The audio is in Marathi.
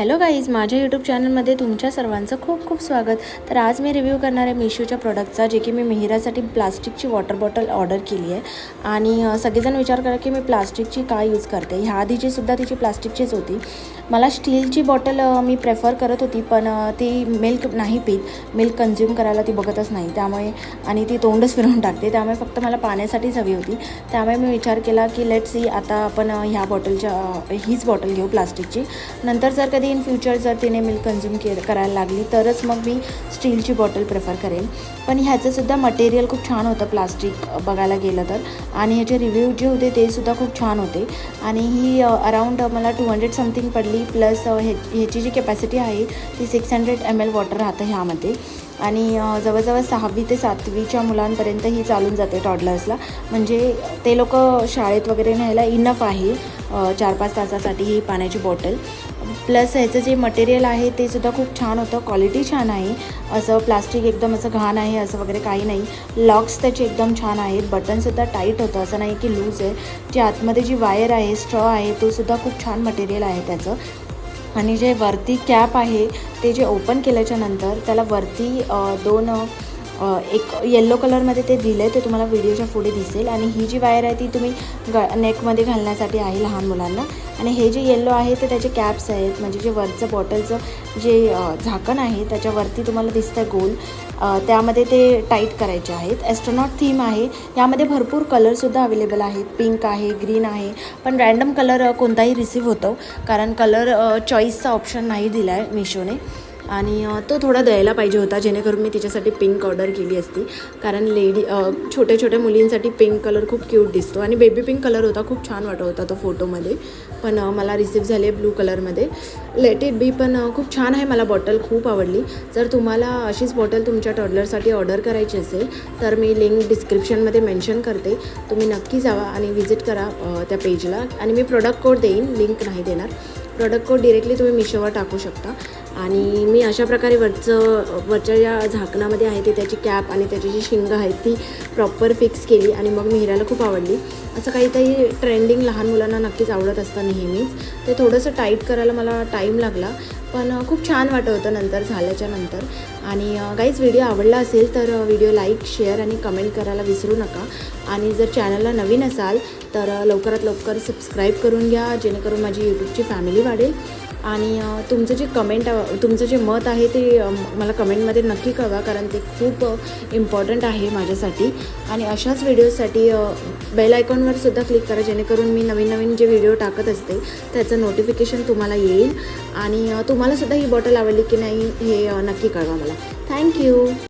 हॅलो गाईज, माझ्या यूट्यूब चॅनलमध्ये तुमच्या सर्वांचं खूप खूप स्वागत. तर आज मी रिव्ह्यू करणार आहे मिशोच्या प्रोडक्टचा, जे की मी मिहिरासाठी प्लास्टिकची वॉटर बॉटल ऑर्डर केली आहे. आणि सगळेजण विचार करा की मी प्लास्टिकची काय यूज करते. ह्या आधीची सुद्धा तिची प्लास्टिकचीच होती. मला स्टीलची बॉटल मी प्रेफर करत होती, पण ती मिल्क नाही पीत, मिल्क कंझ्युम करायला ती बघतच नाही, त्यामुळे आणि ती तोंडच फिरवून टाकते, त्यामुळे फक्त मला पाण्यासाठीच हवी होती. त्यामुळे मी विचार केला की लेट सी, आता आपण ह्या बॉटलच्या हीच बॉटल घेऊ प्लास्टिकची. नंतर जर कधी इन फ्युचर जर तिने मिल्क कंझ्युम करायला लागली तरच मग मी स्टीलची बॉटल प्रेफर करेन. पण ह्याचंसुद्धा मटेरियल खूप छान होतं प्लास्टिक बघायला गेलं तर, आणि ह्याचे रिव्ह्यू जे होते ते सुद्धा खूप छान होते. आणि ही अराऊंड मला 200 समथिंग पडली, प्लस ह्याची जी कॅपॅसिटी आहे ती 600 ml वॉटर राहतं ह्यामध्ये. आणि जवळजवळ 6वी ते 7वीच्या मुलांपर्यंत ही चालून जाते टॉडलर्सला, म्हणजे ते लोक शाळेत वगैरे न्यायला इनफ आहे 4-5 तासासाठी ही पाण्याची बॉटल. प्लस ह्याचं जे मटेरियल आहे ते सुद्धा खूप छान होतं, क्वालिटी छान आहे. असं प्लास्टिक एकदम असं घाण आहे असं वगैरे काही नाही. लॉक्स त्याचे एकदम छान आहेत, बटनसुद्धा टाईट होतं, असं नाही की लूज आहे. जे आतमध्ये जी वायर आहे, स्ट्रॉ आहे, तो सुद्धा खूप छान मटेरियल आहे त्याचं. आणि जे वरती कॅप आहे ते जे ओपन केल्याच्या नंतर त्याला वरती एक येल्लो कलरमध्ये ते दिलं आहे, ते तुम्हाला व्हिडिओच्या पुढे दिसेल. आणि ही जी वायर आहे ती तुम्ही नेकमध्ये घालण्यासाठी आहे लहान मुलांना. आणि हे जे येल्लो आहे ते त्याचे कॅप्स आहेत, म्हणजे जे वरचं बॉटलचं जे झाकण आहे त्याच्यावरती तुम्हाला दिसतं गोल, त्यामध्ये ते टाईट करायचे आहेत. ॲस्ट्रॉनॉट थीम आहे, यामध्ये भरपूर कलरसुद्धा अवेलेबल आहेत. पिंक आहे, ग्रीन आहे, पण रँडम कलर कोणताही रिसीव होतो, कारण कलर चॉईसचा ऑप्शन नाही दिला आहे मिशोने, आणि तो थोडा द्यायला पाहिजे होता, जेणेकरून मी तिच्यासाठी पिंक ऑर्डर केली असती. कारण छोट्या छोट्या मुलींसाठी पिंक कलर खूप क्यूट दिसतो, आणि बेबी पिंक कलर होता, खूप छान वाटत होता तो फोटोमध्ये. पण मला रिसीव झाले ब्लू कलरमध्ये. लेट इट बी, पण खूप छान आहे, मला बॉटल खूप आवडली. जर तुम्हाला अशीच बॉटल तुमच्या टॉडलरसाठी ऑर्डर करायची असेल तर मी लिंक डिस्क्रिप्शनमध्ये मेन्शन करते, तुम्ही नक्की जावा आणि व्हिजिट करा त्या पेजला. आणि मी प्रोडक्ट कोड देईन, लिंक नाही देणार. प्रोडक्ट कोड डिरेक्टली तुम्ही मिशोवर टाकू शकता. आणि मी अशा प्रकारे वरच्या ज्या झाकणामध्ये आहे ते त्याची कॅप आणि त्याची जी शिंगं आहेत ती प्रॉपर फिक्स केली, आणि मग मिहिराला खूप आवडली. असं काहीतरी ट्रेंडिंग लहान मुलांना नक्कीच आवडत असतं नेहमीच. ते थोडंसं टाईट करायला मला टाईम लागला, पण खूप छान वाटत होतं नंतर झाल्याच्या नंतर. आणि गाईज, व्हिडिओ आवडला असेल तर व्हिडिओ लाईक, शेअर आणि कमेंट करायला विसरू नका. आणि जर चॅनलला नवीन असाल तर लवकरात लवकर सबस्क्राईब करून घ्या, जेणेकरून माझी यूट्यूबची फॅमिली वाढेल. आणि तुमचं जे मत आहे ते मला कमेंटमध्ये नक्की कळवा, कारण ते खूप इम्पॉर्टंट आहे माझ्यासाठी. आणि अशाच व्हिडिओसाठी बेल आयकॉनवर सुद्धा क्लिक करा, जेणेकरून मी नवीन जे व्हिडिओ टाकत असते त्याचं नोटिफिकेशन तुम्हाला येईल. आणि तुम्हालासुद्धा ही बॉटल आवडली की नाही हे नक्की कळवा मला. थँक्यू.